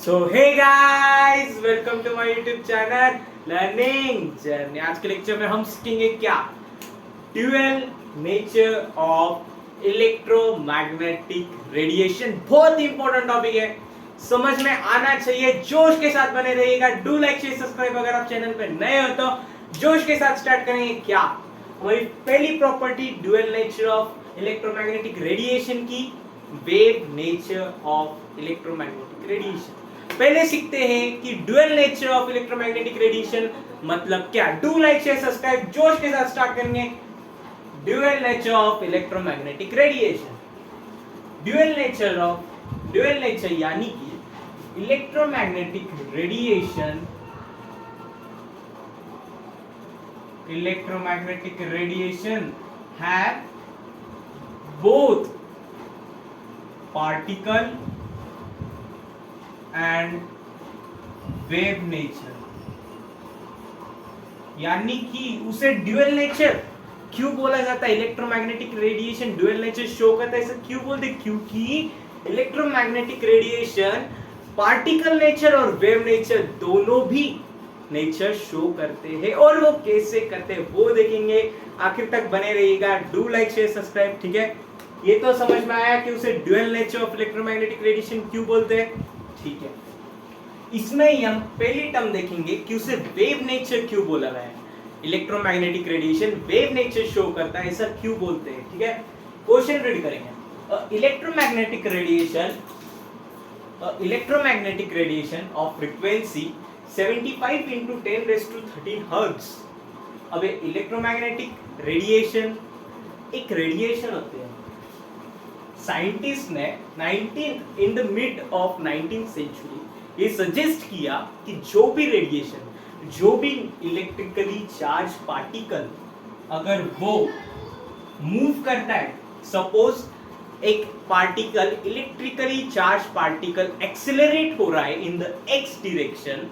So hey guys, welcome to my YouTube channel learning journey. आज के lecture में हम सीखेंगे क्या? Dual nature of electromagnetic radiation. बहुत इंपॉर्टेंट टॉपिक है, समझ में आना चाहिए। जोश के साथ बने रहिएगा। Do like share subscribe. अगर आप चैनल पे नए हो तो जोश के साथ स्टार्ट करेंगे। क्या हमारी पहली property dual nature of electromagnetic radiation की, wave nature of electromagnetic radiation. पहले सीखते हैं कि dual nature of electromagnetic radiation मतलब क्या। Do like share subscribe. जोश के साथ स्टार्ट करेंगे। Dual nature of electromagnetic radiation. Dual nature यानी कि electromagnetic radiation have both particle and wave nature। यानी कि उसे ड्यूअल नेचर क्यों बोला जाता है? Electromagnetic radiation dual nature show करता है। ऐसा क्यों बोलते? क्योंकि इलेक्ट्रोमैग्नेटिक रेडिएशन पार्टिकल नेचर और वेव नेचर दोनों भी नेचर शो करते हैं। और वो कैसे करते हैं वो देखेंगे। आखिर तक बने रहिएगा। Do like share subscribe. ठीक है, ये तो समझ में आया कि उसे dual nature of electromagnetic radiation क्यों बोलते हैं। ठीक है, इसमें हम पहली टर्म देखेंगे कि उसे वेव नेचर क्यों बोला गया है। Electromagnetic radiation wave nature show करता है, ऐसा क्यों बोलते हैं। ठीक है, क्वेश्चन रीड करेंगे। Electromagnetic radiation of frequency 75 into 10⁻13 hertz. अब इलेक्ट्रोमैग्नेटिक रेडिएशन एक रेडिएशन होते हैं। साइंटिस्ट ने in the mid of 19th century ये सजेस्ट किया कि जो भी रेडिएशन, जो भी इलेक्ट्रिकली चार्ज पार्टिकल अगर वो मूव करता है, सपोज एक particle, electrically charge particle accelerate हो रहा है इन द एक्स डायरेक्शन,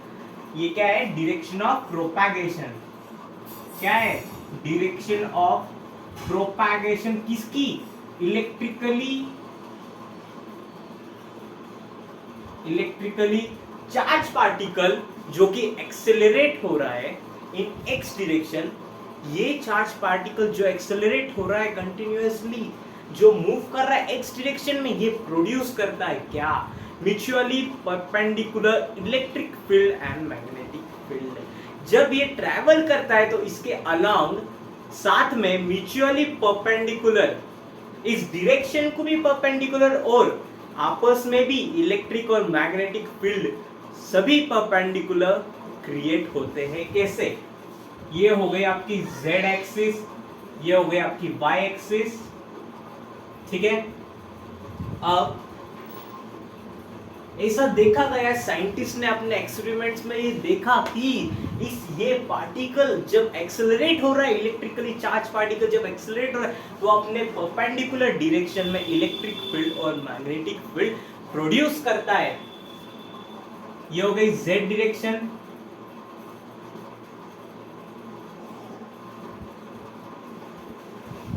ये क्या है? Direction of propagation. क्या है? डायरेक्शन ऑफ प्रोपैगेशन किसकी? इलेक्ट्रिकली चार्ज पार्टिकल जो कि एक्सेलरेट हो रहा है इन एक्स डायरेक्शन। ये चार्ज पार्टिकल जो एक्सेलरेट हो रहा है कंटिन्यूअसली, जो मूव कर रहा है एक्स डायरेक्शन में, ये प्रोड्यूस करता है क्या? Mutually perpendicular electric field and magnetic field. जब ये ट्रैवल करता है तो इसके अलोंग साथ में म्यूचुअली परपेंडिकुलर, इस डायरेक्शन को भी परपेंडिकुलर और आपस में भी इलेक्ट्रिक और मैग्नेटिक फील्ड सभी परपेंडिकुलर क्रिएट होते हैं। कैसे? ये हो गई आपकी z एक्सिस, ये हो गई आपकी y एक्सिस। ठीक है, अब ऐसा देखा गया, साइंटिस्ट ने अपने एक्सपेरिमेंट्स में ये देखा कि ये पार्टिकल जब एक्सेलरेट हो रहा है, इलेक्ट्रिकली चार्ज पार्टिकल जब एक्सेलरेट हो रहा है तो अपने परपेंडिकुलर डायरेक्शन में इलेक्ट्रिक फील्ड और मैग्नेटिक फील्ड प्रोड्यूस करता है। ये हो गई z डायरेक्शन।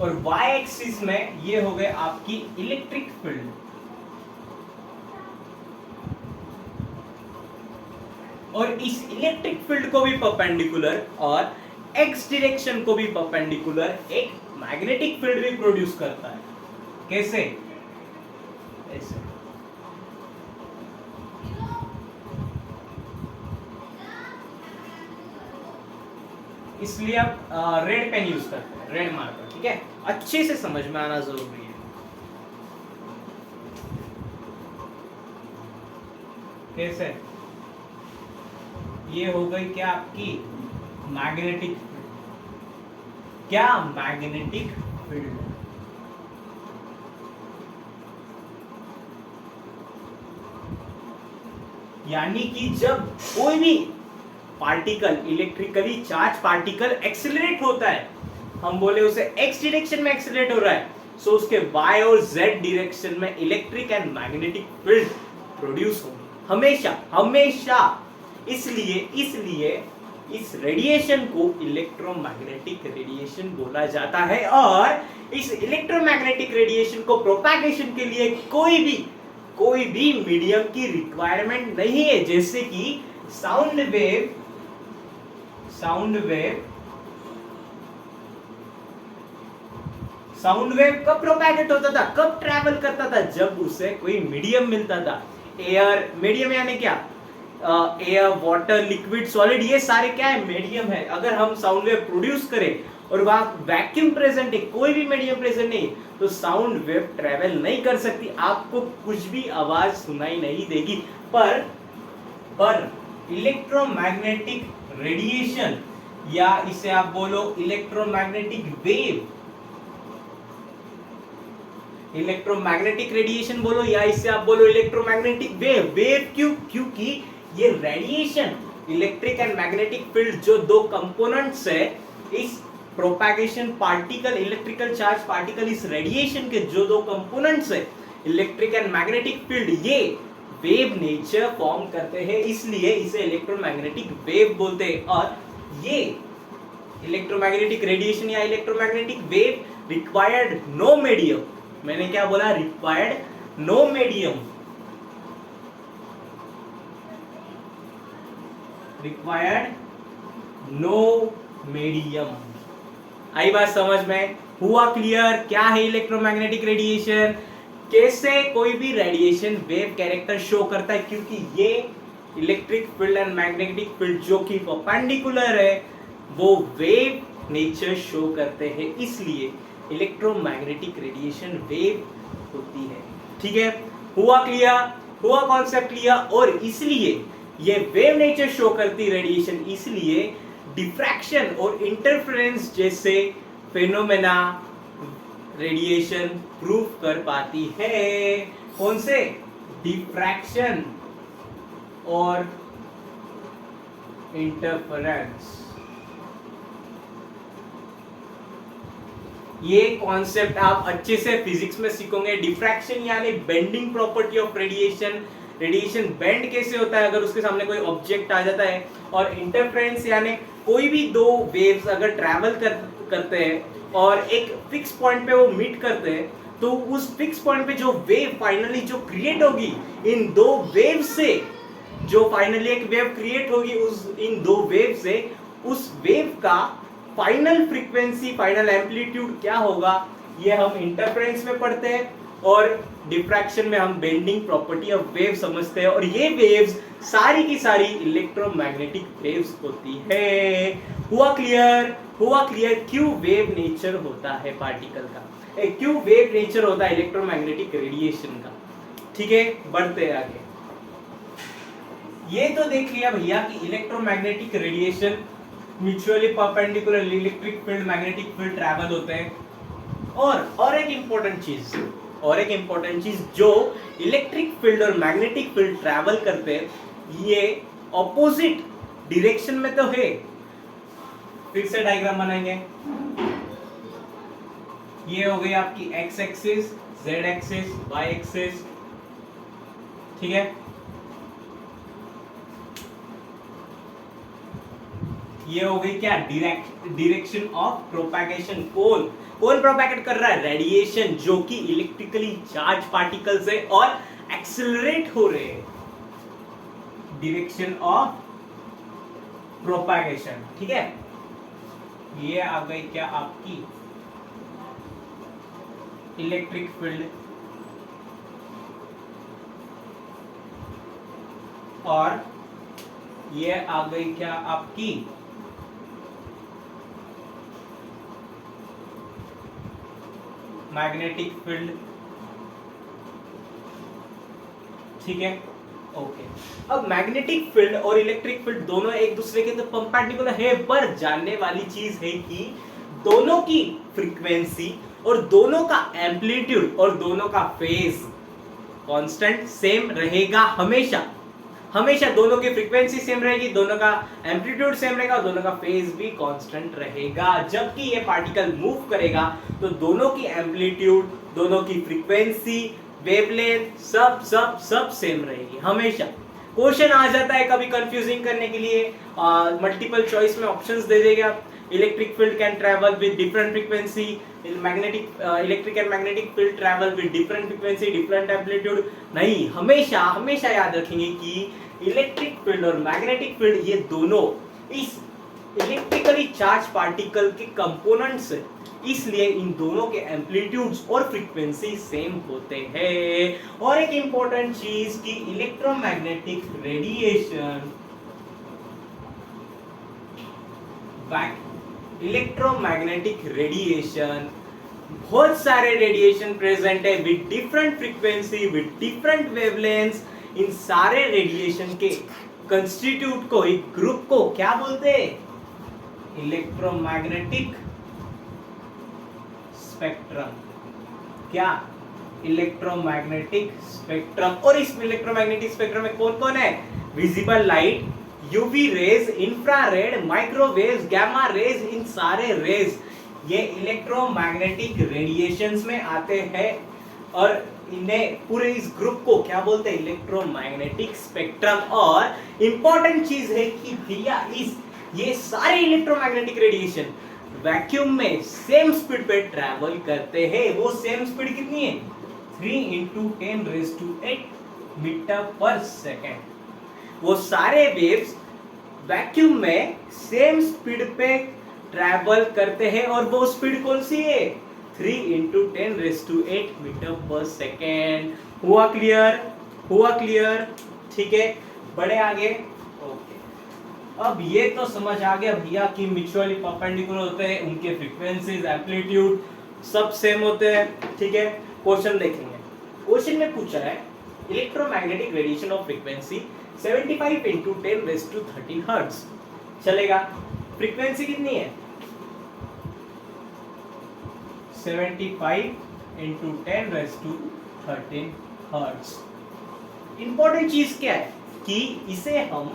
और y एक्सिस में ये हो गए आपकी इलेक्ट्रिक फील्ड। और इस इलेक्ट्रिक फील्ड को भी परपेंडिकुलर और एक्स डायरेक्शन को भी परपेंडिकुलर एक मैग्नेटिक फील्ड भी प्रोड्यूस करता है। कैसे? ऐसे। इसलिए आप रेड पेन यूज करते हैं, रेड मार्कर। ठीक है, अच्छे से समझ में आना जरूरी है। कैसे? ये हो गई क्या आपकी मैग्नेटिक फील्ड। क्या? Magnetic field. यानी कि जब कोई भी particle, electrically charge particle accelerate होता है, हम बोले उसे एक्स डायरेक्शन में एक्सेलरेट हो रहा है, सो उसके y और z डायरेक्शन में electric and magnetic field produce होगी हमेशा हमेशा। इसलिए इस रेडिएशन को इलेक्ट्रोमैग्नेटिक रेडिएशन बोला जाता है। और इस इलेक्ट्रोमैग्नेटिक रेडिएशन को प्रोपैगेशन के लिए कोई भी कोई भी मीडियम की रिक्वायरमेंट नहीं है, जैसे कि साउंड वेव कब प्रोपैगेट होता था, कब ट्रैवल करता था, जब उसे कोई मीडियम मिलता था। एयर मीडियम यानी क्या, एयर, वाटर, लिक्विड, सॉलिड, ये सारे क्या है, मीडियम है। अगर हम साउंड वेव प्रोड्यूस करें और वहां वैक्यूम प्रेजेंट है, कोई भी मीडियम प्रेजेंट नहीं, तो साउंड वेव ट्रैवल नहीं कर सकती, आपको कुछ भी आवाज सुनाई नहीं देगी। पर इलेक्ट्रोमैग्नेटिक रेडिएशन, या इसे आप बोलो इलेक्ट्रोमैग्नेटिक वेव, इलेक्ट्रोमैग्नेटिक रेडिएशन बोलो या इससे आप बोलो इलेक्ट्रोमैग्नेटिक वेव। वेव क्यों, क्योंकि ये radiation, electric and magnetic field जो दो कंपोनेंट्स है, इस propagation particle, electrical charge particle, इस रेडिएशन के जो दो कंपोनेंट्स है, इलेक्ट्रिक एंड मैग्नेटिक फील्ड, ये वेव नेचर फॉर्म करते हैं, इसलिए इसे इलेक्ट्रोमैग्नेटिक वेव बोलते हैं। और ये इलेक्ट्रोमैग्नेटिक रेडिएशन या electromagnetic wave required no medium, मैंने क्या बोला, required no medium, required no medium. आई बात समझ में, हुआ क्लियर? क्या है इलेक्ट्रोमैग्नेटिक रेडिएशन, कैसे कोई भी रेडिएशन वेव कैरेक्टर शो करता है, क्योंकि ये electric field and magnetic field जो कि परपेंडिकुलर है, वो वेव नेचर शो करते हैं, इसलिए इलेक्ट्रोमैग्नेटिक रेडिएशन वेव होती है। ठीक है, हुआ क्लियर, हुआ कॉन्सेप्ट क्लियर। और इसलिए ये वेव नेचर शो करती रेडिएशन, इसलिए डिफ्रैक्शन और इंटरफेरेंस जैसे फेनोमेना रेडिएशन प्रूव कर पाती है। कौन से? डिफ्रैक्शन और इंटरफेरेंस। ये कॉन्सेप्ट आप अच्छे से फिजिक्स में सीखोगे। डिफ्रैक्शन यानी bending property of radiation, radiation bend कैसे होता है अगर उसके सामने कोई ऑब्जेक्ट आ जाता है। और इंटरफेरेंस यानी कोई भी दो वेव्स अगर ट्रैवल करते हैं और एक फिक्स पॉइंट पे वो मीट करते हैं, तो उस फिक्स पॉइंट पे जो वेव फाइनली जो क्रिएट होगी इन दो वेव से, जो फाइनली एक वेव क्रिएट होगी उस इन दो वेव से, उस वेव का फाइनल फ्रीक्वेंसी, फाइनल एम्पलीट्यूड क्या होगा, ये हम इंटरफेरेंस में पढ़ते हैं। और डिफ्रैक्शन में हम बेंडिंग प्रॉपर्टी ऑफ वेव समझते हैं। और ये वेव्स सारी की सारी इलेक्ट्रोमैग्नेटिक वेव्स होती है। हुआ क्लियर? हुआ क्लियर क्यों वेव नेचर होता है पार्टिकल का, क्यों वेव नेचर होता है इलेक्ट्रोमैग्नेटिक रेडिएशन का। ठीक है, बढ़ते हैं आगे। ये तो देख लिया भैया कि electromagnetic radiation mutually perpendicular electric field, magnetic field travel होते हैं। और एक इंपॉर्टेंट चीज जो इलेक्ट्रिक फील्ड और मैग्नेटिक फील्ड ट्रैवल करते हैं, ये ऑपोजिट डायरेक्शन में तो है। फिर से डायग्राम बनाएंगे। ये हो गई आपकी X axis, Z axis, Y axis. ठीक है, ये हो गई क्या, डायरेक्शन ऑफ प्रोपैगेशन। कौन प्रोपैगेट कर रहा है? रेडिएशन, जो कि इलेक्ट्रिकली चार्ज पार्टिकल्स है और एक्सेलरेट हो रहे हैं। Direction of propagation. ठीक है, ये आ गई क्या आपकी इलेक्ट्रिक फील्ड, और ये आ गई क्या आपकी मैग्नेटिक फील्ड। ठीक है, ओके। अब मैग्नेटिक फील्ड और इलेक्ट्रिक फील्ड दोनों एक दूसरे के तो परपेंडिकुलर है, पर जानने वाली चीज है कि दोनों की फ्रीक्वेंसी और दोनों का एम्पलीट्यूड और दोनों का फेज कांस्टेंट सेम रहेगा हमेशा। हमेशा दोनों की फ्रीक्वेंसी सेम रहेगी, दोनों का एम्पलीट्यूड सेम रहेगा, दोनों का फेज भी कांस्टेंट रहेगा। जबकि ये पार्टिकल मूव करेगा तो दोनों की एम्पलीट्यूड, दोनों की फ्रीक्वेंसी, वेवलेंथ सब सेम रहेगी हमेशा। क्वेश्चन आ जाता है कभी कंफ्यूजिंग करने के लिए, मल्टीपल चॉइस में ऑप्शंस दे देगा electric field can travel with different frequency, magnetic electric and magnetic field travel with different frequency, different amplitude. नहीं, हमेशा हमेशा याद रखेंगे कि इलेक्ट्रिक फील्ड और मैग्नेटिक फील्ड ये दोनों इस इलेक्ट्रिकली चार्ज पार्टिकल के कंपोनेंट्स, इसलिए इन दोनों के एम्पलीट्यूड्स और फ्रीक्वेंसी सेम होते हैं। और एक इंपॉर्टेंट चीज कि इलेक्ट्रोमैग्नेटिक रेडिएशन, इलेक्ट्रोमैग्नेटिक रेडिएशन, बहुत सारे रेडिएशन प्रेजेंट है with different frequency, with different wavelengths. इन सारे रेडिएशन के कंस्टिट्यूट को, एक ग्रुप को क्या बोलते हैं? Electromagnetic spectrum. क्या? Electromagnetic spectrum. और इस इलेक्ट्रोमैग्नेटिक स्पेक्ट्रम में कौन कौन है? Visible light, UV rays, infrared, microwaves, gamma rays, इन सारे रेज ये इलेक्ट्रोमैग्नेटिक रेडिएशंस में आते हैं और इन्हें पूरे इस ग्रुप को क्या बोलते हैं? Electromagnetic spectrum. और इंपॉर्टेंट चीज है कि भैया ये सारे इलेक्ट्रोमैग्नेटिक रेडिएशन वैक्यूम में सेम स्पीड पे ट्रैवल करते हैं। वो सेम स्पीड कितनी है? 3 × 10⁸ मीटर पर सेकेंड। वो सारे वेव्स वैक्यूम में सेम स्पीड पे ट्रैवल करते हैं और वो स्पीड कौन सी है? 3 × 10⁸ मीटर पर सेकेंड। हुआ क्लियर? हुआ क्लियर? ठीक है, बढ़े आगे। ओके, अब ये तो समझ आ गया भैया कि म्यूचुअली परपेंडिकुलर होते हैं, उनके फ्रीक्वेंसीज, एम्पलीट्यूड सब सेम होते हैं। ठीक है, क्वेश्चन देखेंगे। क्वेश्चन में पूछा है electromagnetic radiation of frequency 75 × 10⁻13 hertz. चलेगा? फ्रीक्वेंसी कितनी है? 75 × 10⁻13 हर्ट्ज। इंपॉर्टेंट चीज क्या है कि इसे हम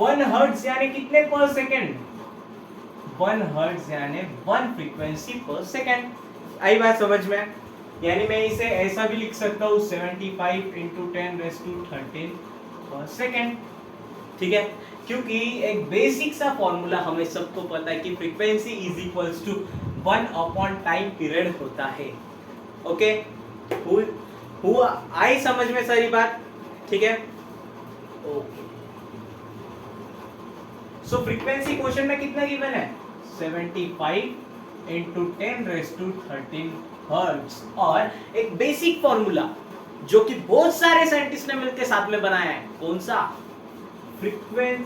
1 हर्ट्ज यानी कितने पर सेकेंड? 1 हर्ट्ज यानी 1 फ्रीक्वेंसी पर सेकेंड। आई बात समझ में? यानी मैं इसे ऐसा भी लिख सकता हूँ 75 × 10⁻13 पर सेकेंड। ठीक है, क्योंकि एक बेसिक सा फॉर्मूला हमें सबको पता है कि frequency is equals to 1 time period होता है। ओके, हुआ आई समझ में सारी बात? ठीक है, ओके। सो फ्रीक्वेंसी क्वेश्चन में कितना गिवन है? 75 × 10⁻13 हर्ट्ज। और एक बेसिक फॉर्मूला जो कि बहुत सारे साइंटिस्ट ने मिलकर साथ में बनाया है, कौन सा? Frequency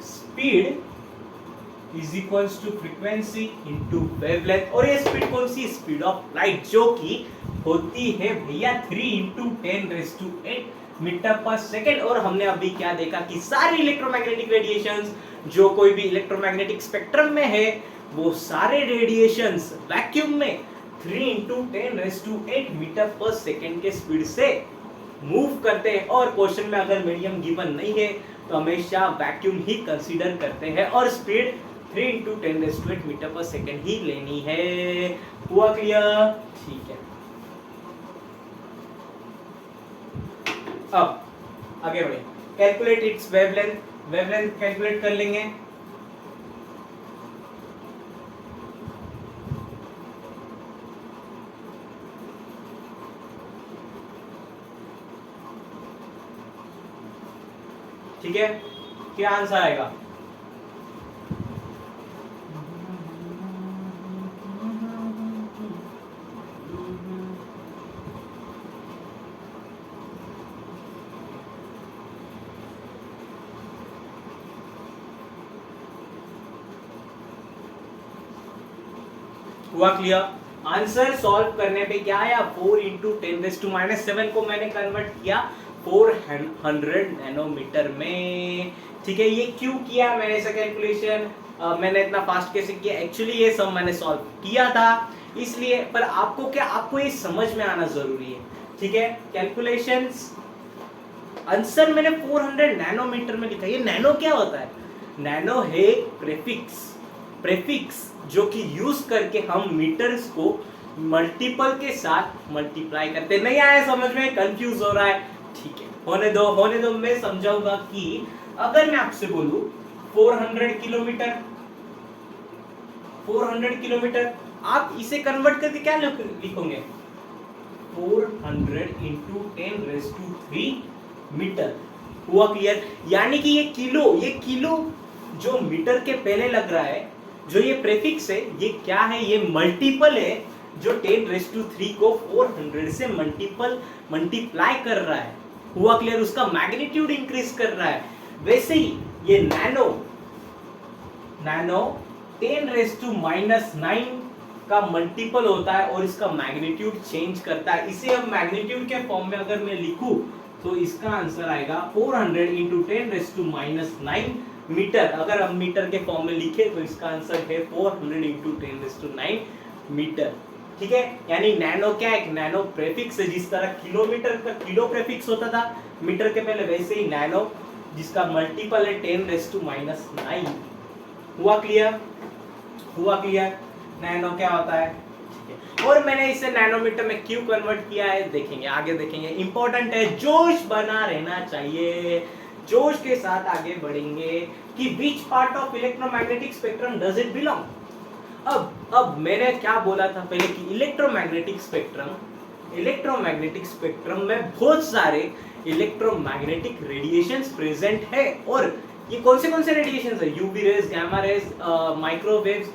speed is equals to frequency into wavelength. और ये स्पीड कौन सी? स्पीड ऑफ लाइट, जो कि होती है भैया 3 × 10⁸ मीटर पर सेकेंड। और हमने अभी क्या देखा कि सारे इलेक्ट्रोमैग्नेटिक रेडिएशंस जो कोई भी इलेक्ट्रोमैग्नेटिक स्पेक्ट्रम में है, वो सारे रेडिएशंस वैक्यूम में 3 × 10⁸ मीटर पर सेकेंड के स्पीड से मूव करते हैं। और क्वेश्चन में अगर मीडियम गिवन नहीं है तो हमेशा वैक्यूम ही कंसीडर करते हैं और स्पीड 3 × 10⁸ मीटर पर सेकेंड ही लेनी है। हुआ क्लियर? ठीक है, अब आगे बढ़े। Calculate its wavelength. Wavelength calculate कर लेंगे। ठीक है, क्या आंसर आएगा? हुआ क्लियर? आंसर सॉल्व करने पे क्या आया? 4 × 10⁻⁻7 को मैंने कन्वर्ट किया 400 नैनोमीटर में। ठीक है, ये क्यों किया मैंने ऐसा कैलकुलेशन? मैंने इतना फास्ट कैसे किया? एक्चुअली ये सब मैंने सॉल्व किया था इसलिए, पर आपको क्या, आपको ये समझ में आना जरूरी है। ठीक है, कैलकुलेशंस आंसर मैंने 400 नैनोमीटर में लिखा। ये नैनो क्या होता है? नैनो है प्रेफिक्स जो कि यूज करके हम मीटर्स को मल्टीपल के साथ मल्टीप्लाई करते। नहीं आया समझ में? कंफ्यूज हो रहा है? ठीक है, होने दो, मैं समझाऊंगा कि अगर मैं आपसे बोलूं 400 किलोमीटर, 400 किलोमीटर। आप इसे कन्वर्ट करके क्या लिखोगे? 400 इंटू 10⁻³ मीटर। हुआ क्लियर? यानी कि ये किलो जो मीटर के पहले लग रहा है, जो ये प्रेफिक्स है, ये क्या है? ये मल्टीपल है जो 10⁻³ को 400 से मल्टीप्लाई कर रहा है। हुआ क्लियर? उसका मैग्नीट्यूड इंक्रीज कर रहा है। वैसे ही ये नैनो 10⁻⁻9 का मल्टीपल होता है और इसका मैग्नीट्यूड चेंज करता है। इसे अब मैग्नीट्यूड के फॉर्म में अगर मैं लिखूं तो इसका आंसर आएगा 400 इंटू 10⁻⁹ मीटर। अगर हम मीटर के फॉर्म में लिखे तो इसका आंसर है 400 इंटू 10⁹ मीटर। ठीक है? यानी नैनो क्या है? नैनो प्रेफिक्स है। जिस तरह किलोमीटर का किलो प्रेफिक्स होता था मीटर के पहले, वैसे ही नैनो जिसका मल्टीपल है 10⁻⁹। हुआ क्लियर? हुआ क्लियर? नैनो क्या होता है? और मैंने इसे नैनोमीटर में क्यों कन्वर्ट किया है देखेंगे, आगे देखेंगे। इंपॉर्टेंट है, जोश बना रहना चाहिए, जोश के साथ आगे बढ़ेंगे कि which part of electromagnetic spectrum does it belong. अब मैंने क्या बोला था पहले कि इलेक्ट्रोमैग्नेटिक स्पेक्ट्रम में बहुत सारे इलेक्ट्रोमैग्नेटिक रेडिएशंस प्रेजेंट है। और ये कौन से रेडिएशंस है? UV rays, gamma rays, microwaves,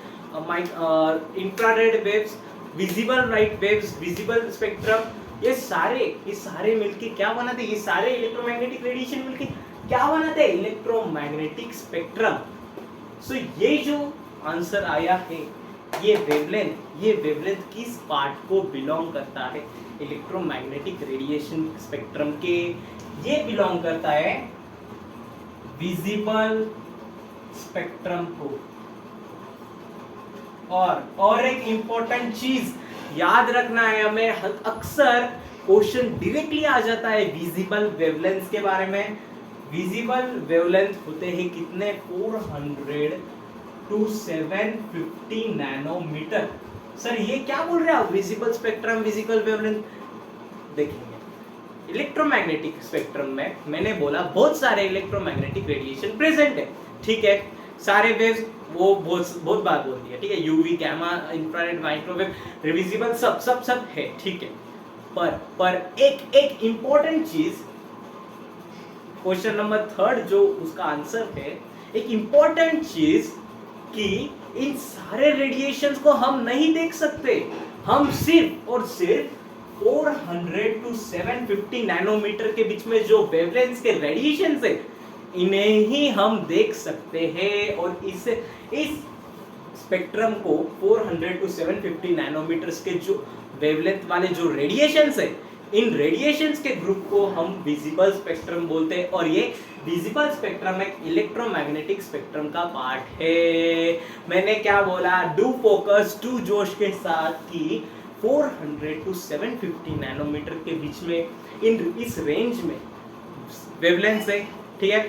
infrared waves, visible light waves, visible spectrum, ये सारे मिलके क्या बनाते हैं? ये सारे इलेक्ट्रोमैग्नेटिक रेडिएशन मिलके क्या बनाते हैं? Electromagnetic spectrum. सो ये जो आंसर आया है, ये वेवलेंथ किस पार्ट को बिलोंग करता है? इलेक्ट्रोमैग्नेटिक रेडिएशन स्पेक्ट्रम के ये बिलोंग करता है विजिबल स्पेक्ट्रम को। और एक इंपॉर्टेंट चीज याद रखना है हमें, अक्सर क्वेश्चन डायरेक्टली आ जाता है विजिबल वेवलेंथ के बारे में। विजिबल वेवलेंथ होते हैं कितने? 400 to 750 नैनोमीटर। सर ये क्या बोल रहे हैं आप? Visible spectrum, visible wavelength. देखेंगे इलेक्ट्रोमैग्नेटिक स्पेक्ट्रम में मैंने बोला बहुत सारे इलेक्ट्रोमैग्नेटिक रेडिएशन प्रेजेंट है। ठीक है? सारे वेव्स वो बहुत बात बोलती है। ठीक है? UV, gamma, infrared, microwave, visible सब है। ठीक है? पर एक इंपॉर्टेंट चीज, क्वेश्चन नंबर 3 जो उसका आंसर है, एक इंपॉर्टेंट चीज कि इन सारे रेडिएशंस को हम नहीं देख सकते। हम सिर्फ और सिर्फ 400 to 750 नैनोमीटर के बीच में जो वेवलेंथ्स के रेडिएशंस है, इन्हें ही हम देख सकते हैं। और इस स्पेक्ट्रम को 400 to 750 नैनोमीटर्स के जो वेवलेंथ वाले जो रेडिएशंस है, इन रेडिएशंस के ग्रुप को हम विजिबल स्पेक्ट्रम बोलते हैं। और ये विजिबल स्पेक्ट्रम एक इलेक्ट्रोमैग्नेटिक स्पेक्ट्रम का पार्ट है। मैंने क्या बोला? डू फोकस, टू जोश के साथ कि 400 to 750 नैनोमीटर के बीच में इस रेंज में वेवलेंथ है। ठीक है?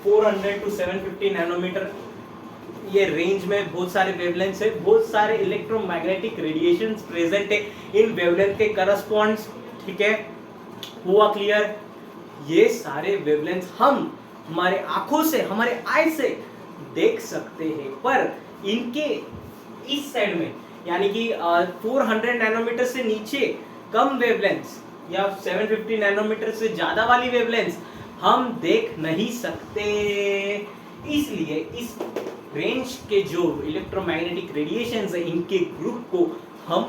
400 to 750 नैनोमीटर ये रेंज में बहुत सारे वेवलेंथ्स है, बहुत सारे इलेक्ट्रोमैग्नेटिक रेडिएशंस प्रेजेंट है इन वेवलेंथ के करस्पॉन्ड्स। ठीक है? हुआ क्लियर? ये सारे वेवलेंथ्स हम हमारे आंखों से, हमारे आई से देख सकते हैं, पर इनके इस साइड में यानी कि 400 नैनोमीटर से नीचे कम वेवलेंथ्स या 750 नैनोमीटर से ज्यादा वाली वेवलेंथ्स हम देख नहीं सकते। इसलिए इस रेंज के जो इलेक्ट्रोमैग्नेटिक रेडिएशंस है, इनके ग्रुप को हम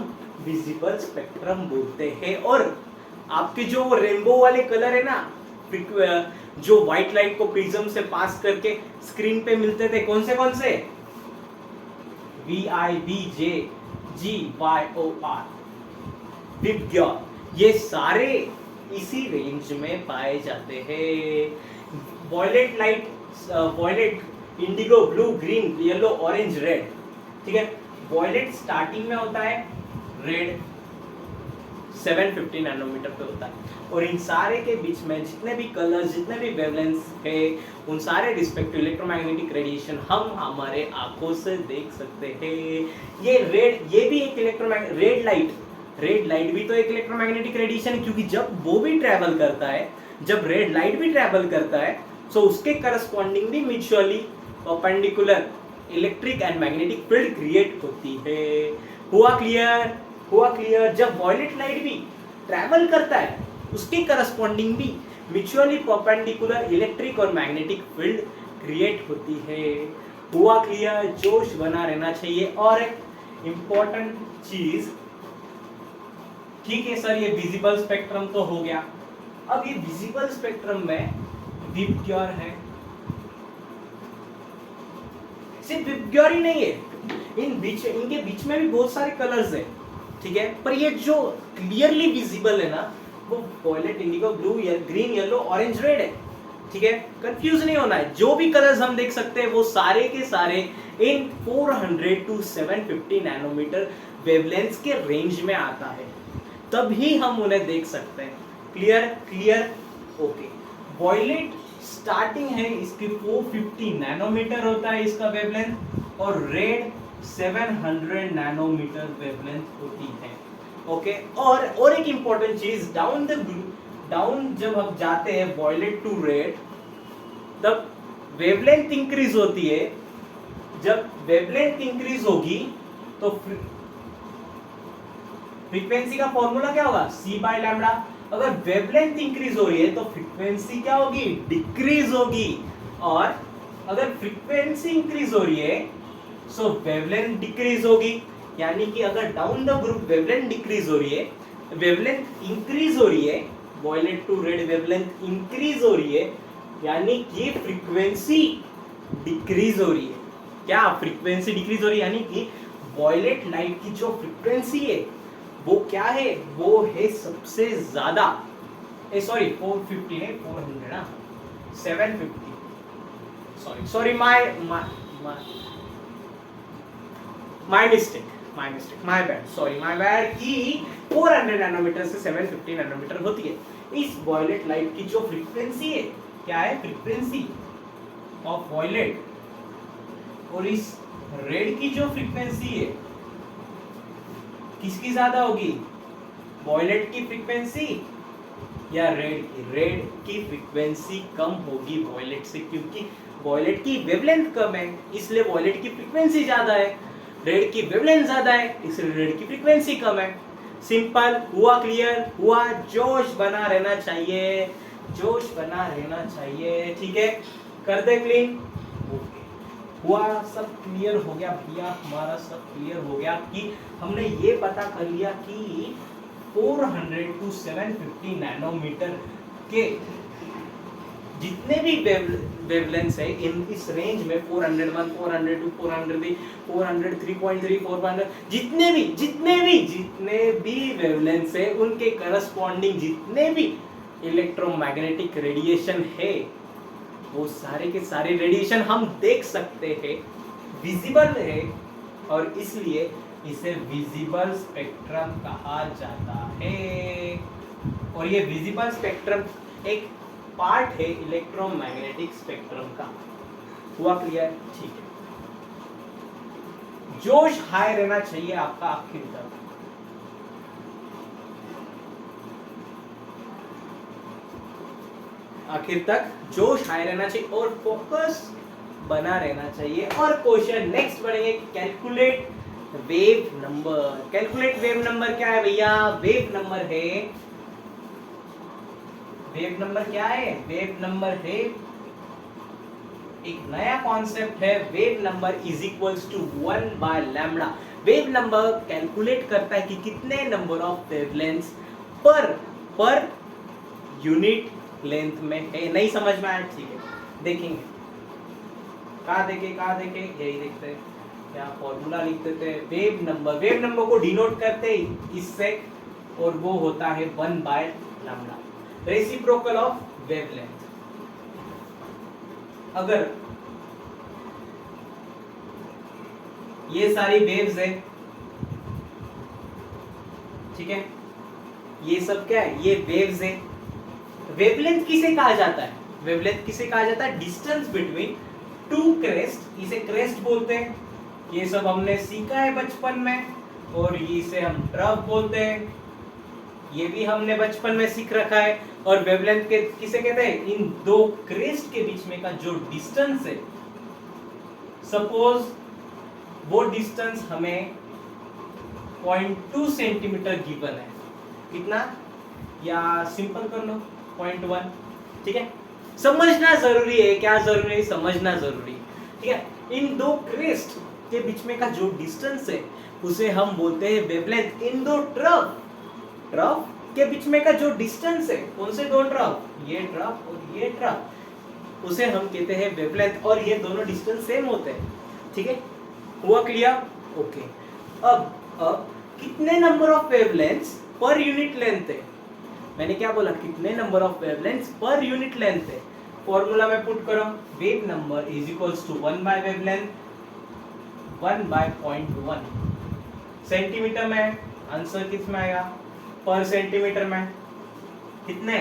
विजिबल स्पेक्ट्रम बोलते हैं। और आपके जो रेनबो वाले कलर है ना, जो व्हाइट लाइट को प्रिज्म से पास करके स्क्रीन पे मिलते थे, कौन से? VIBJGYOR, विबग्योर, ये सारे इसी रेंज में पाए जाते हैं। Violet light, violet, indigo, blue, green, yellow, orange, red. ठीक है? वॉयलेट स्टार्टिंग में होता है, रेड 750 नैनोमीटर पे होता है। और इन सारे के बीच में जितने भी कलर्स, जितने भी वेवलेंथ्स है, उन सारे रिस्पेक्टिव इलेक्ट्रोमैग्नेटिक रेडिएशन हम हमारे आंखों से देख सकते हैं। ये रेड, ये भी एक इलेक्ट्रोमैग्नेटिक, रेड लाइट भी तो एक इलेक्ट्रोमैग्नेटिक रेडिएशन है, क्योंकि जब वो भी ट्रैवल करता है, जब रेड लाइट भी ट्रैवल करता है, सो उसके करस्पॉन्डिंग भी mutually perpendicular electric and magnetic field create होती है। हुआ क्लियर? हुआ क्लियर? जब वॉयलेट लाइट भी ट्रैवल करता है उसके करस्पॉन्डिंग भी म्यूचुअली परपेंडिकुलर इलेक्ट्रिक और मैग्नेटिक फील्ड क्रिएट होती है। हुआ क्लियर? जोश बना रहना चाहिए। और एक इंपॉर्टेंट चीज, ठीक है सर ये विजिबल स्पेक्ट्रम तो हो गया, अब ये विजिबल स्पेक्ट्रम में विबग्योर है, सिर्फ विबग्योर ही नहीं है, इनके बीच में भी बहुत सारे कलर्स है, ठीक है, पर ये जो क्लियरली विजिबल है ना वो violet, indigo, blue, green, yellow, orange, red है, ठीक है, कंफ्यूज नहीं होना है। जो भी कलर्स हम देख सकते हैं वो सारे के सारे इन 400 to 750 नैनोमीटर वेवलेंथ के रेंज में आता है, तभी हम उन्हें देख सकते हैं। Clear? Clear? Okay. Violet starting है इसकी 450 नैनोमीटर होता है इसका वेवलेंथ, और रेड 700 नैनोमीटर वेवलेंथ होती है। ओके। और एक इंपॉर्टेंट चीज, डाउन जब हम जाते हैं वॉयलेट टू रेड तब वेवलेंथ इंक्रीज होती है। जब वेवलेंथ इंक्रीज होगी तो फ्रीक्वेंसी का फॉर्मूला क्या होगा? c/λ। अगर वेवलेंथ इंक्रीज हो रही है तो फ्रीक्वेंसी क्या होगी? डिक्रीज होगी। और अगर फ्रीक्वेंसी इंक्रीज हो रही है सो वेवलेंथ डिक्रीज होगी। यानी कि अगर down the group wavelength decrease हो रही है, वेवलेंथ इंक्रीज हो रही है, violet to red wavelength increase हो रही है, यानी कि फ्रीक्वेंसी डिक्रीज हो रही है। क्या फ्रीक्वेंसी डिक्रीज हो रही है? यानी कि वॉयलेट लाइट की जो फ्रीक्वेंसी है वो क्या है? वो है सबसे ज्यादा, सॉरी 450 है, 400 ना, 750, sorry my mistake, my bad, sorry my bad, कि 400 नैनोमीटर से 750 नैनोमीटर होती है इस वॉयलेट लाइट की जो फ्रीक्वेंसी है। क्या है? Frequency of violet. और इस रेड की जो फ्रीक्वेंसी है किसकी ज्यादा होगी? वॉयलेट की फ्रीक्वेंसी या रेड की? रेड की फ्रीक्वेंसी कम होगी वॉयलेट से, क्योंकि वॉयलेट की वेवलेंथ कम है इसलिए वॉयलेट की फ्रीक्वेंसी ज्यादा है, रेड की वेवलेंथ ज्यादा है इसलिए रेड की फ्रीक्वेंसी कम है। सिंपल। हुआ क्लियर? हुआ? जोश बना रहना चाहिए, जोश बना रहना चाहिए, ठीक है, कर दे क्लीन। ओके, हुआ? सब क्लियर हो गया भैया, हमारा सब क्लियर हो गया कि हमने ये पता कर लिया कि 400 to 750 नैनोमीटर के जितने भी वेवलेंथ्स है इन इस रेंज में 401, 402, 403, 403.3, 400, जितने भी वेवलेंथ्स है उनके करस्पॉन्डिंग जितने भी इलेक्ट्रोमैग्नेटिक रेडिएशन है वो सारे के सारे रेडिएशन हम देख सकते हैं, विजिबल है, और इसलिए इसे विजिबल स्पेक्ट्रम कहा जाता है। और ये विजिबल स्पेक्ट्रम एक पार्ट है इलेक्ट्रोमैग्नेटिक स्पेक्ट्रम का। हुआ क्लियर? ठीक है। जोश हाई रहना चाहिए आपका आखिर तक। आखिर तक जोश हाई रहना चाहिए और फोकस बना रहना चाहिए। और क्वेश्चन नेक्स्ट बढ़ेंगे, calculate wave number. Calculate wave number क्या है भैया? वेव नंबर है, वेव नंबर क्या है? वेव नंबर है एक नया कॉन्सेप्ट है, wave number is equals to 1/λ। Wave number calculate करता है कि कितने number of wavelengths per unit length में है। नहीं समझ में आया? ठीक है, देखेंगे। कहाँ देखे? यही देखते हैं, क्या फॉर्मूला लिख देते हैं। वेव नंबर को डिनोट करते हैं इससे, और वो होता है 1/λ, रेसिप्रोकल ऑफ वेवलेंथ। अगर ये सारी वेव्स है, ठीक है, ये सब क्या है? ये वेव्स है। वेवलेंथ किसे कहा जाता है? वेवलेंथ किसे कहा जाता है? डिस्टेंस बिटवीन टू क्रेस्ट, इसे क्रेस्ट बोलते हैं। ये सब हमने सीखा है बचपन में, और इसे हम ट्रफ बोलते हैं। ये भी हमने बचपन में सीख रखा है। और वेवलेंथ के किसे कहते हैं? इन दो क्रेस्ट के बीच में का जो डिस्टेंस है, सपोज वो डिस्टेंस हमें 0.2 सेंटीमीटर गिवन है। कितना? या सिंपल कर लो 0.1। ठीक है, समझना जरूरी है। क्या जरूरी है? समझना जरूरी है। ठीक है, इन दो क्रेस्ट के बीच में का जो डिस्टेंस है उसे हम बोलते हैं वेवलेंथ। इन दो ट्रफ के बीच में का जो डिस्टेंस है, कौन से दो ट्रफ? ये ट्रफ और ये ट्रफ, उसे हम कहते हैं वेवलेंथ। और ये दोनों डिस्टेंस सेम होते हैं। ठीक है, हुआ क्लियर? ओके। अब कितने number of wavelengths per unit length है? मैंने क्या बोला? कितने number of wavelengths per unit length है? फॉर्मूला में पुट करो, wave number is equals to 1 by wavelength 1 by 0.1। Centimetre में आंसर कितना आएगा? पर सेंटीमीटर में कितने?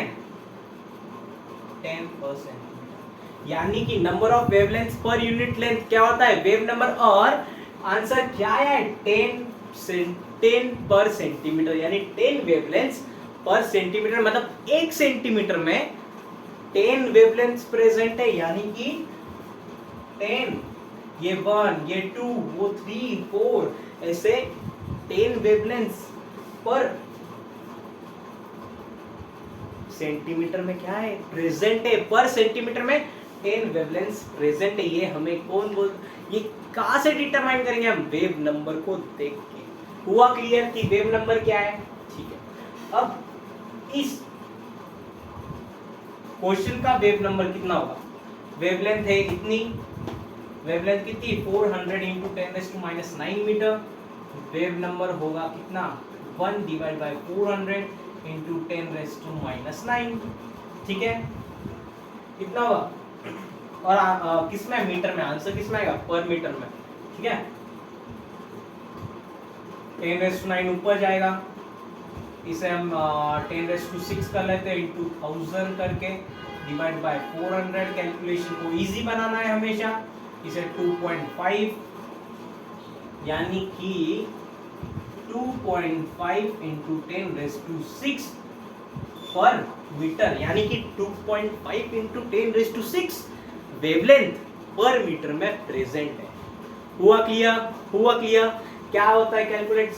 10%। यानी कि number of wavelengths per unit length क्या होता है? Wave number. और आंसर क्या है? 10 पर सेंटीमीटर, यानी 10 वेवलेंथ्स पर सेंटीमीटर। मतलब 1 सेंटीमीटर में 10 वेवलेंथ्स प्रेजेंट है। यानी कि 10, ये 1, ये 2, वो 3, 4, ऐसे 10 वेवलेंथ्स पर सेंटीमीटर में क्या है? प्रेजेंट है। पर सेंटीमीटर में 10 वेवलेंथ्स प्रेजेंट है। ये हमें कौन बोल, ये कहां से डिटरमाइन करेंगे हम? वेव नंबर को देख के। हुआ क्लियर कि वेव नंबर क्या है? ठीक है, अब इस क्वेश्चन का वेव नंबर कितना होगा? वेवलेंथ है इतनी, वेवलेंथ कितनी? 400 इंटू 10⁻⁹ मीटर। वेव नंबर होगा कितना? 1 डिवाइड बाय 400 इंटू 10⁻⁹। ठीक है, कितना होगा? और किस में? मीटर में। आंसर किस में आएगा? पर मीटर में। ठीक है, 10⁹ ऊपर जाएगा, इसे हम 10⁶ कर लेते हैं इंटू 1000 करके डिवाइड बाय 400। कैलकुलेशन को इजी बनाना है हमेशा। इसे 2.5 यानी कि 2.5 इंटू 10⁶ पर मीटर, यानी कि 2.5 इंटू 10⁶ वेवलेंथ पर मीटर में प्रेजेंट है। हुआ क्लियर? हुआ क्लियर? क्या होता है calculate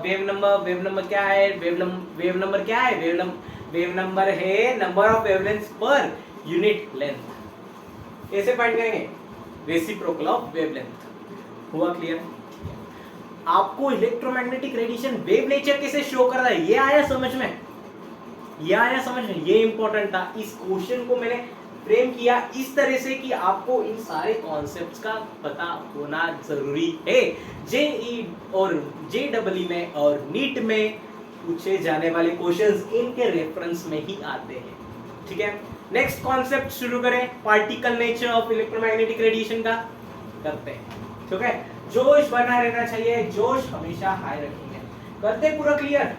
wave number? Wave number क्या है? वेव नंबर क्या है? वेव नंबर है number of wavelengths per unit length. कैसे फाइंड करेंगे? Reciprocal of wavelength. हुआ क्लियर? आपको इलेक्ट्रोमैग्नेटिक रेडिएशन वेव नेचर कैसे शो कर रहा है, ये आया समझ में? ये आया समझ में? ये इंपॉर्टेंट था। इस क्वेश्चन को मैंने फ्रेम किया इस तरह से कि आपको इन सारे कॉन्सेप्ट्स का पता होना जरूरी है। जेई और जेईई में और नीट में पूछे जाने वाले क्वेश्चंस इनके रेफरेंस में ही आते हैं। ठीक है, नेक्स्ट कॉन्सेप्ट शुरू करें। Particle nature of electromagnetic radiation का करते हैं। ठीक है, जोश बना रहना चाहिए, जोश हमेशा हाई रखेंगे। करते पूरा क्लियर?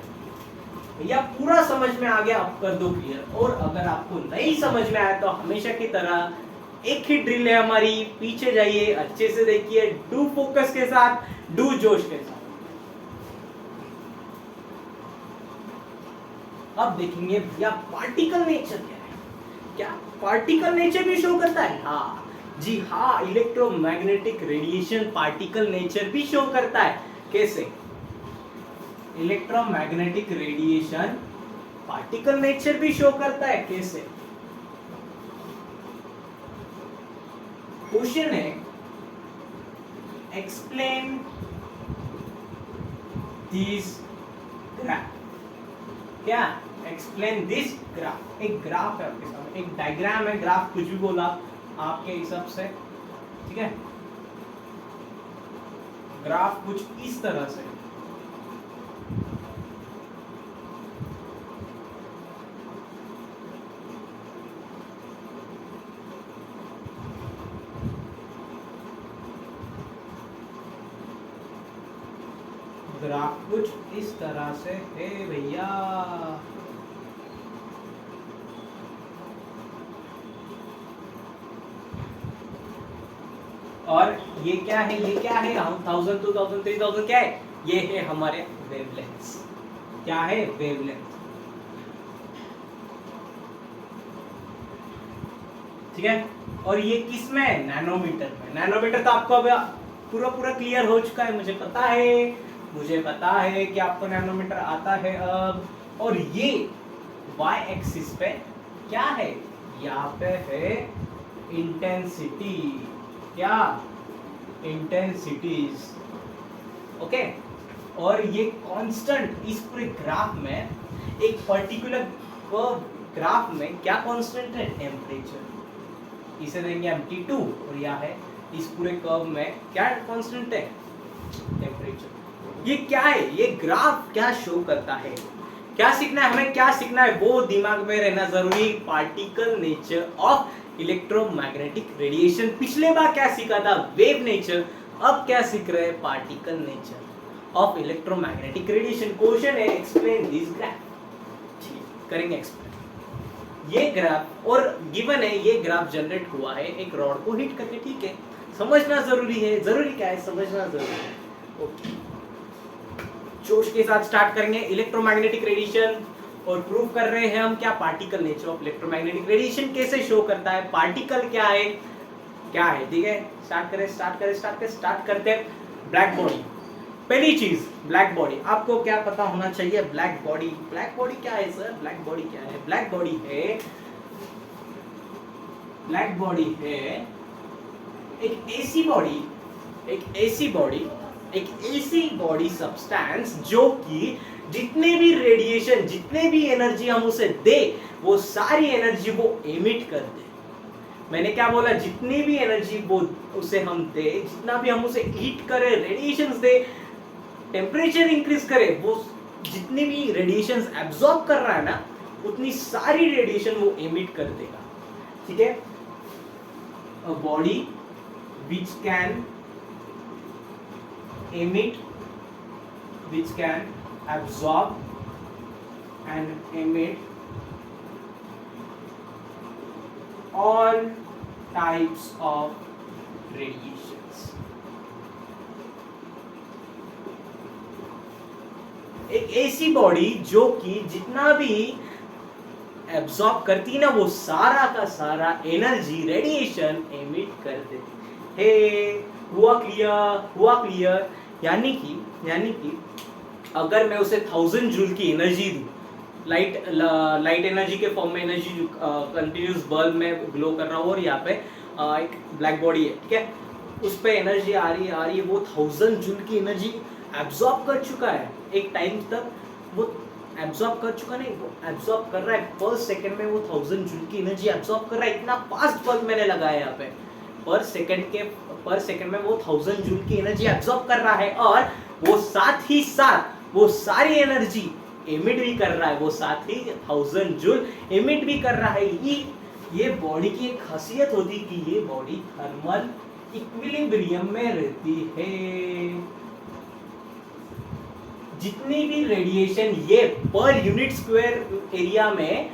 या पूरा समझ में आ गया? आप कर दो क्लियर। और अगर आपको नहीं समझ में आया तो हमेशा की तरह एक ही ड्रिल है हमारी, पीछे जाइए, अच्छे से देखिए, डू फोकस के साथ, डू जोश के साथ। अब देखेंगे भैया पार्टिकल नेचर क्या है। क्या पार्टिकल नेचर भी शो करता है? हाँ जी हाँ, इलेक्ट्रोमैग्नेटिक रेडिएशन पार्टिकल नेचर भी शो करता है। कैसे? इलेक्ट्रोमैग्नेटिक रेडिएशन पार्टिकल नेचर भी शो करता है। कैसे? क्वेश्चन है, एक्सप्लेन दिस ग्राफ। क्या? Explain this graph. एक ग्राफ है आपके सामने, एक डायग्राम है, ग्राफ कुछ भी बोला आपके हिसाब से। ठीक है, ग्राफ कुछ इस तरह से, ग्राफ कुछ इस तरह से है भैया। और ये क्या है? ये क्या है? 1000 2000 3000 क्या है? ये है हमारे वेवलेंथ्स। क्या है? वेवलेंथ। ठीक है। और ये किस में, नैनोमीटर में। नैनोमीटर तो आपको अब पूरा पूरा क्लियर हो चुका है, मुझे पता है कि आपको नैनोमीटर आता है अब। और ये y एक्सिस पे क्या है, यहाँ पे है इंटेंसिटी, क्या, इंटेंसिटीज, ओके। और ये कांस्टेंट इस पूरे ग्राफ में, एक पर्टिकुलर ग्राफ में क्या कांस्टेंट है, टेम्परेचर। इसे देंगे हम T2 और यह है इस पूरे कर्व में क्या कांस्टेंट है, टेम्परेचर। ये क्या है, ये ग्राफ क्या शो करता है, क्या सीखना है हमें, क्या सीखना है वो दिमाग में रहना जरूरी। Particle nature of electromagnetic radiation. पिछले बार क्या सीखा था, वेव नेचर। अब क्या सीख रहे हैं, particle nature of electromagnetic radiation. Question है एक्सप्लेन दिस ग्राफ। करेंगे एक्सप्लेन। ये ग्राफ और गिवन है, ये ग्राफ जनरेट हुआ है एक रॉड को हिट करके, ठीक है। समझना जरूरी है, जरूरी क्या है, समझना जरूरी है। ओके, जोश के साथ स्टार्ट करेंगे इलेक्ट्रोमैग्नेटिक रेडिएशन और प्रूव कर रहे हैं हम क्या, particle nature of electromagnetic radiation कैसे शो करता है, पार्टिकल क्या है, ठीक है। स्टार्ट करते हैं। ब्लैक बॉडी, पहली चीज ब्लैक बॉडी, आपको क्या पता होना चाहिए, ब्लैक बॉडी क्या है सर, ब्लैक बॉडी क्या है, ब्लैक बॉडी है एक ऐसी बॉडी सब्सटेंस जो कि जितने भी रेडिएशन, जितने भी एनर्जी हम उसे दे, वो सारी एनर्जी वो एमिट कर दे। मैंने क्या बोला, जितनी भी एनर्जी वो उसे हम दे, जितना भी हम उसे हीट करे, रेडिएशंस दे, टेम्परेचर इंक्रीज करे, वो जितनी भी रेडिएशंस एब्जॉर्ब कर रहा है ना, उतनी सारी रेडिएशन वो एमिट कर देगा, ठीक है। A body which can emit, which can absorb and emit all types of radiations. एक ऐसी बॉडी जो कि जितना भी एब्जॉर्ब करती ना, वो सारा का सारा एनर्जी, रेडिएशन एमिट कर देती है। हुआ क्लियर। यानी कि अगर मैं उसे 1000 जूल की एनर्जी दूं, लाइट एनर्जी के फॉर्म में एनर्जी, कंटिन्यूस बल्ब में ग्लो कर रहा हूँ और यहाँ पे एक ब्लैक बॉडी है, ठीक है, उस पे एनर्जी आ रही है, वो 1000 जूल की एनर्जी एब्जॉर्ब कर चुका है। एक टाइम तक वो एब्जॉर्ब कर चुका नहीं, वो एब्जॉर्ब कर रहा है, पर सेकंड में वो 1000 जूल की एनर्जी एब्जॉर्ब कर रहा है। इतना फास्ट बल्ब मैंने लगाया यहाँ पे, पर सेकंड में वो 1000 जूल की एनर्जी एब्जॉर्ब कर रहा है, और वो साथ ही साथ वो सारी एनर्जी एमिट भी कर रहा है, वो साथ ही 1000 जूल एमिट भी कर रहा है। ये बॉडी की एक खासियत होती है कि ये बॉडी थर्मल इक्विलिब्रियम में रहती है। जितनी भी रेडिएशन ये पर यूनिट स्क्वायर एरिया में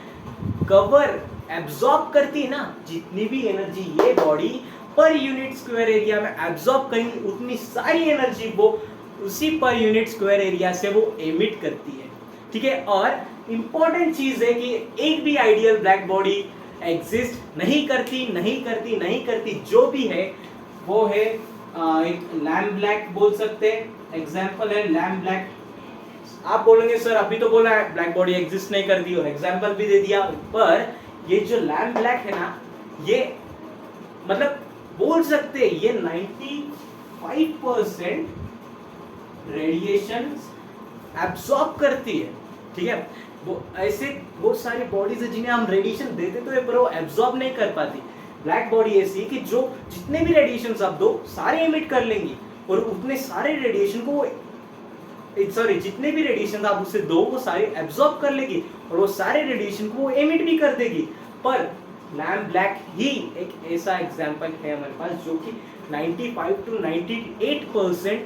कवर एब्जॉर्ब करती है ना, जितनी भी एनर्जी ये body per unit square area में एब्जॉर्ब करेंगी, उतनी सारी एनर्जी वो उसी पर यूनिट स्क्वायर एरिया से वो एमिट करती है, ठीक है। और इंपॉर्टेंट चीज है कि एक भी आइडियल ब्लैक बॉडी एग्जिस्ट नहीं करती। जो भी है वो है एक लैम्प ब्लैक बोल सकते हैं, एग्जाम्पल है लैम्प ब्लैक। आप बोलेंगे सर अभी तो बोला है ब्लैक बॉडी एग्जिस्ट नहीं करती, और एग्जाम्पल भी दे दिया, पर ये जो लैम्प ब्लैक है ना, ये मतलब बोल सकते हैं ये 95% रेडिएशन एब्सॉर्ब करती है, ठीक है। वो ऐसे बहुत सारी बॉडीज है जिन्हें हम रेडिएशन देते तो है, पर वो एब्सॉर्ब नहीं कर पाती। ब्लैक बॉडी ऐसी कि जो जितने भी रेडिएशन आप दो सारे एमिट कर लेंगी, और उतने सारे रेडिएशन को जितने भी रेडिएशन आप उसे दो वो सारे एब्सॉर्ब कर लेगी, और वो सारे रेडिएशन को वो एमिट भी कर देगी। पर लैम्प ब्लैक ही एक ऐसा एग्जाम्पल है हमारे पास जो कि 95 to 98%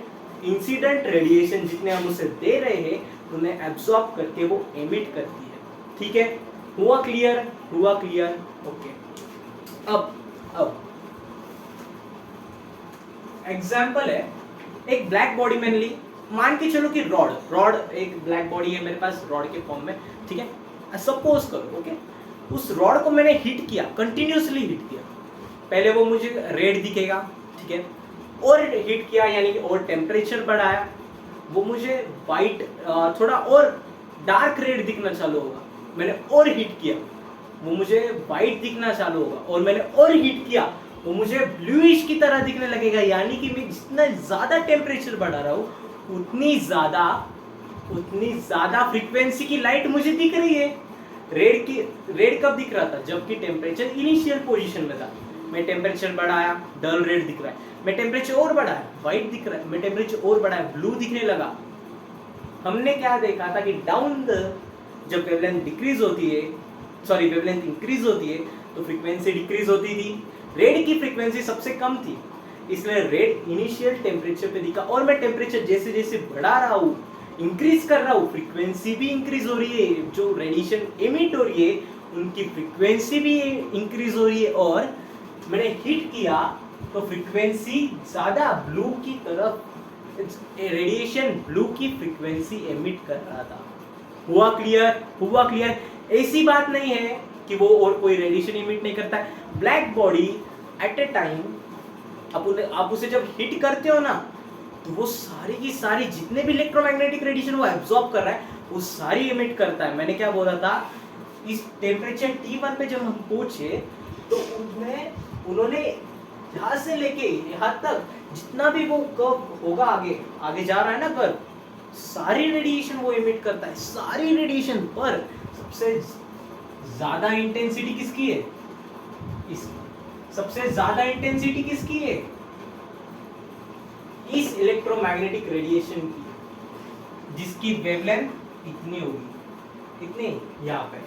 इंसिडेंट रेडिएशन जितने हम उसे दे रहे हैं उन्हें एब्सॉर्ब करके वो एमिट करती है, ठीक है। हुआ क्लियर, ओके। अब एग्जाम्पल है एक ब्लैक बॉडी मैंने ली, मान के चलो कि रॉड एक ब्लैक बॉडी है मेरे पास रॉड के फॉर्म में, ठीक है, सपोज करो, ओके। उस रॉड को मैंने हिट किया, कंटिन्यूसली हिट किया, पहले वो मुझे रेड दिखेगा, ठीक है, और हिट किया यानी कि और टेम्परेचर बढ़ाया, वो मुझे वाइट थोड़ा और डार्क रेड दिखना चालू होगा, मैंने और हिट किया वो मुझे वाइट दिखना चालू होगा, और मैंने और हिट किया वो मुझे ब्लूइश की तरह दिखने लगेगा, यानी कि मैं जितना ज्यादा टेम्परेचर बढ़ा रहा हूँ उतनी ज्यादा फ्रीक्वेंसी की लाइट मुझे दिख रही है। रेड कब दिख रहा था? जबकि टेम्परेचर इनिशियल पोजीशन में था। मैं टेम्परेचर बढ़ाया, डल रेड दिख रहा है, मैं टेम्परेचर और बढ़ाया, व्हाइट दिख रहा है, मैं टेम्परेचर और बढ़ाया, ब्लू दिखने लगा। हमने क्या देखा था कि जब वेवलेंथ डिक्रीज होती है, सॉरी वेवलेंथ इंक्रीज होती है तो फ्रीक्वेंसी डिक्रीज होती थी। रेड की फ्रीक्वेंसी सबसे कम थी, इसलिए रेड इनिशियल टेम्परेचर पे दिखा, और मैं टेम्परेचर जैसे जैसे बढ़ा रहा हूँ, इंक्रीज कर रहा हूँ, फ्रीक्वेंसी भी इंक्रीज हो रही है, जो रेडिएशन एमिट हो रही है उनकी फ्रीक्वेंसी भी इंक्रीज हो रही है, और मैंने हिट किया तो फ्रीक्वेंसी ज्यादा ब्लू की तरफ, रेडिएशन ब्लू की फ्रीक्वेंसी एमिट कर रहा था। हुआ क्लियर? ऐसी बात नहीं है कि वो और कोई रेडिएशन एमिट नहीं करता है। Black body at A time आप उसे जब हिट करते हो ना, तो वो सारी की सारी जितने भी इलेक्ट्रोमैग्नेटिक रेडिएशन वो एब्जॉर्ब कर रहा है वो सारी एमिट करता है। मैंने क्या बोला था, इस टेम्परेचर T1 पे जब हम पहुंचे तो उन्होंने यहाँ से लेके यहाँ तक जितना भी वो कर्व होगा, आगे जा रहा है ना कर्व, सारी रेडिएशन वो एमिट करता है, सारी रेडिएशन। पर सबसे ज्यादा इंटेंसिटी किसकी है? सबसे ज्यादा इंटेंसिटी किसकी है? इस इलेक्ट्रोमैग्नेटिक रेडिएशन की, जिसकी वेवलेंथ इतनी होगी, कितनी? यहाँ पे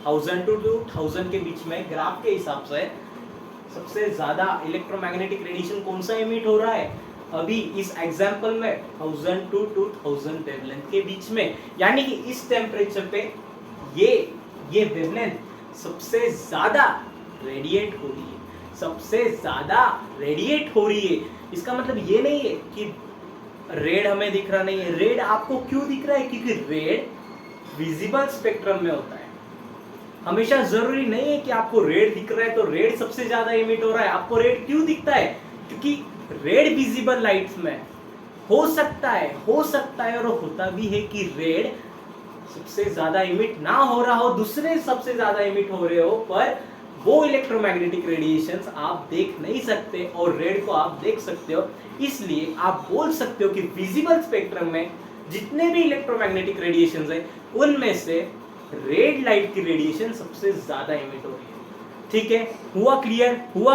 1000 to 2000 के बीच में ग्राफ के हिसाब से सबसे ज्यादा इलेक्ट्रोमैग्नेटिक रेडिएशन कौन सा एमिट हो रहा है अभी इस एग्जांपल में? 1000 to 2000 वेवलेंथ के बीच में, यानी कि इस टेम्परेचर पे ये वेवलेंथ सबसे ज्यादा रेडिएट हो रही है, सबसे ज्यादा रेडिएट हो रही है। इसका मतलब ये नहीं है कि रेड हमें दिख रहा नहीं है। रेड आपको क्यों दिख रहा है? क्योंकि रेड विजिबल स्पेक्ट्रम में होता है। हमेशा जरूरी नहीं है कि आपको रेड दिख रहा है तो रेड सबसे ज्यादा इमिट हो रहा है। आपको रेड क्यों दिखता है? क्योंकि रेड विजिबल लाइट्स में हो सकता है और होता भी है कि रेड सबसे ज्यादा इमिट ना हो रहा हो, दूसरे सबसे ज्यादा इमिट हो रहे हो, पर वो इलेक्ट्रोमैग्नेटिक रेडिएशंस आप देख नहीं सकते और रेड को आप देख सकते हो। इसलिए आप बोल सकते हो कि विजिबल स्पेक्ट्रम में जितने भी इलेक्ट्रोमैग्नेटिक रेडिएशंस है उनमें से रेड लाइट की रेडिएशन सबसे ज्यादा इमिट हो रही है। ठीक है, हुआ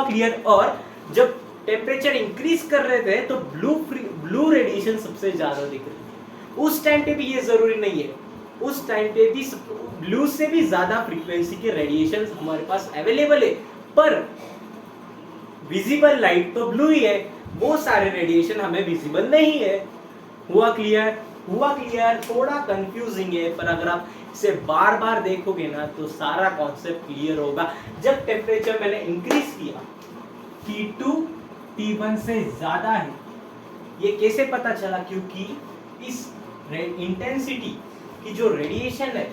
क्लियर? और जब टेम्परेचर इंक्रीज कर रहे थे तो ब्लू रेडिएशन सबसे ज्यादा दिख रही थी। उस टाइम पे भी ये जरूरी नहीं है, उस टाइम पे भी ब्लू से भी ज्यादा फ्रीक्वेंसी के रेडिएशन हमारे पास अवेलेबल है, पर विजिबल लाइट तो ब्लू ही है, वो सारे रेडिएशन हमें विजिबल नहीं है। हुआ क्लियर? थोड़ा कंफ्यूजिंग है, पर अगर आप इसे बार बार देखोगे ना तो सारा कॉन्सेप्ट क्लियर होगा। जब टेम्परेचर मैंने इंक्रीज किया, T2 T1 से ज्यादा है, ये कैसे पता चला? क्योंकि इस इंटेंसिटी की जो रेडिएशन है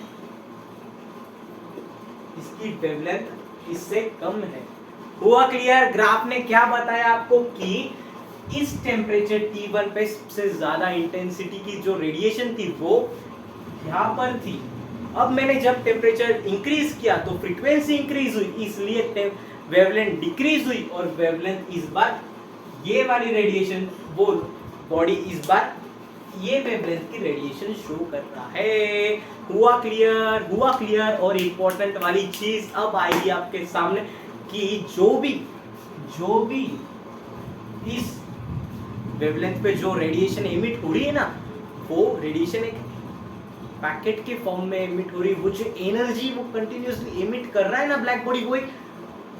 इसकी वेवलेंथ इससे कम है। हुआ क्लियर? ग्राफ ने क्या बताया आपको कि इस टेम्परेचर T1 पे सबसे ज्यादा इंटेंसिटी की जो रेडिएशन थी वो यहाँ पर थी। अब मैंने जब टेम्परेचर इंक्रीज किया तो फ्रीक्वेंसी इंक्रीज हुई, इसलिए वेवलेंथ डिक्रीज हुई, और वेवलेंथ इस बार ये वाली रेडिएशन, वो बॉडी इस बार ये वेवलेंथ की रेडिएशन शो कर रहा है। हुआ क्लियर? और इंपॉर्टेंट वाली चीज अब आएगी आपके सामने कि जो भी इस वेवलेंथ पे जो रेडिएशन एमिट हो रही है ना, वो रेडिएशन एक पैकेट के फॉर्म में एमिट हो रही है। वो जो एनर्जी वो कंटिन्यूअसली एमिट कर रहा है ना ब्लैक बॉडी, वो एक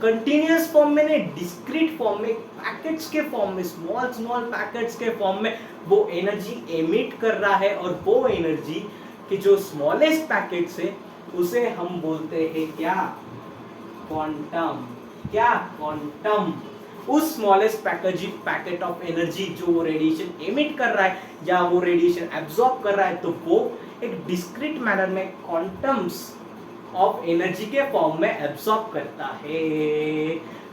कंटिन्यूअस फॉर्म में नहीं, डिस्क्रीट फॉर्म में, पैकेट्स के फॉर्म में, स्मॉल पैकेट्स के फॉर्म में वो एनर्जी एमिट कर रहा है। और वो एनर्जी के जो स्मॉलेस्ट पैकेट्स है उसे हम बोलते हैं क्या? क्वांटम। उस स्मॉलेस्ट पैकेट ऑफ एनर्जी जो वो रेडिएशन एमिट कर रहा है या वो रेडिएशन एब्जॉर्ब कर रहा है, तो वो एक डिस्क्रीट मैनर में ऑफ एनर्जी के फॉर्म में एब्सॉर्ब करता है।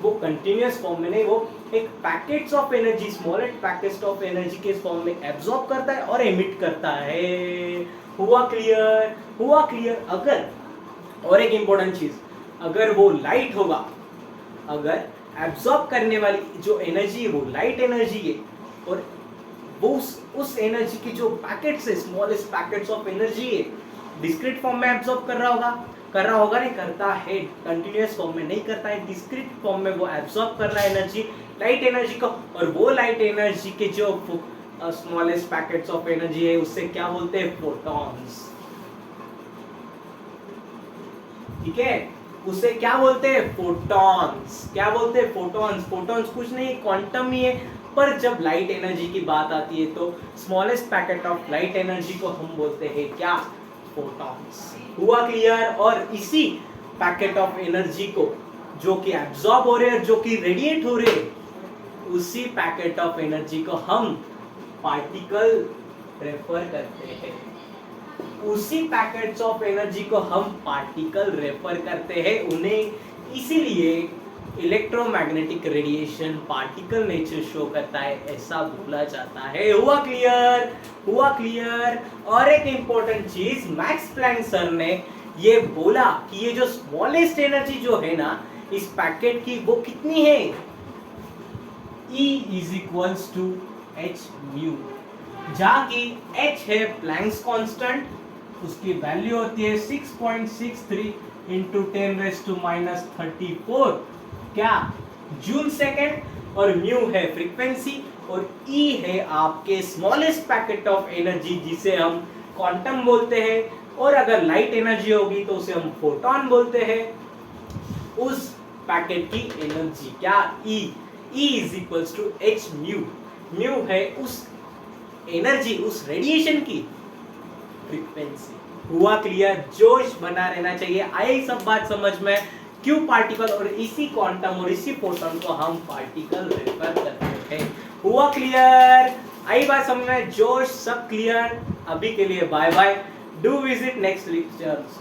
वो कंटिन्यूअस फॉर्म में नहीं, वो एक packets of energy, smallest packets of energy के फॉर्म में एब्सॉर्ब करता है और एमिट करता है। हुआ क्लियर? हुआ क्लियर? अगर और एक इंपॉर्टेंट चीज, अगर वो लाइट होगा, अगर एब्सॉर्ब करने वाली जो एनर्जी है वो लाइट एनर्जी है और वो उस एनर्जी की जो पैकेट्स है, स्मॉलेस्ट पैकेट्स ऑफ एनर्जी है, डिस्क्रीट फॉर्म में एब्सॉर्ब कर रहा होगा नहीं करता है, कंटिन्यूअस फॉर्म में नहीं करता है, डिस्क्रीट फॉर्म में वो एब्सॉर्ब कर रहा है एनर्जी, लाइट एनर्जी को, और वो लाइट एनर्जी के जो स्मॉलेस्ट पैकेट्स ऑफ एनर्जी है उससे क्या बोलते हैं? फोटॉन्स। ठीक है, उसे क्या बोलते हैं? फोटॉन्स। क्या बोलते हैं? फोटॉन्स। फोटॉन्स कुछ नहीं, क्वांटम ही है, पर जब लाइट एनर्जी की बात आती है तो smallest packet of light energy को हम बोलते हैं क्या? फोटॉन्स। हुआ क्लियर? और इसी पैकेट ऑफ एनर्जी को जो कि एब्सॉर्ब हो रहे हैं, जो कि रेडिएट हो रहे हैं, उसी पैकेट ऑफ एनर्जी को हम पार्टिकल रेफर करते हैं। उसी पैकेट्स ऑफ एनर्जी को हम पार्टिकल रेफर करते हैं, उन्हें इसीलिए electromagnetic radiation particle nature show करता है, ऐसा बोला जाता है। हुआ क्लियर? हुआ क्लियर? और एक इंपॉर्टेंट चीज, मैक्स प्लैंक सर ने ये बोला कि ये जो स्मॉलेस्ट एनर्जी जो है ना इस पैकेट की, वो कितनी है? E is equals to h mu, जहाँ की h है प्लैंक्स कांस्टेंट, उसकी वैल्यू होती है 6.63 इंटू 10⁻⁻34 क्या? जूल सेकेंड, और म्यू है फ्रीक्वेंसी, और E है आपके स्मॉलेस्ट पैकेट ऑफ एनर्जी जिसे हम क्वांटम बोलते हैं, और अगर लाइट एनर्जी होगी तो उसे हम फोटॉन बोलते हैं। उस पैकेट की एनर्जी क्या? E is equals to h mu. Mu है उस एनर्जी, उस रेडिएशन की फ्रीक्वेंसी। हुआ क्लियर? जोश बना रहना चाहिए। आई सब बात समझ में? क्यों पार्टिकल और इसी क्वांटम और इसी फोटॉन को हम पार्टिकल रेफर करते हैं। हुआ क्लियर? आई बात समझ में? जोश सब क्लियर? अभी के लिए bye bye. Do visit next lectures.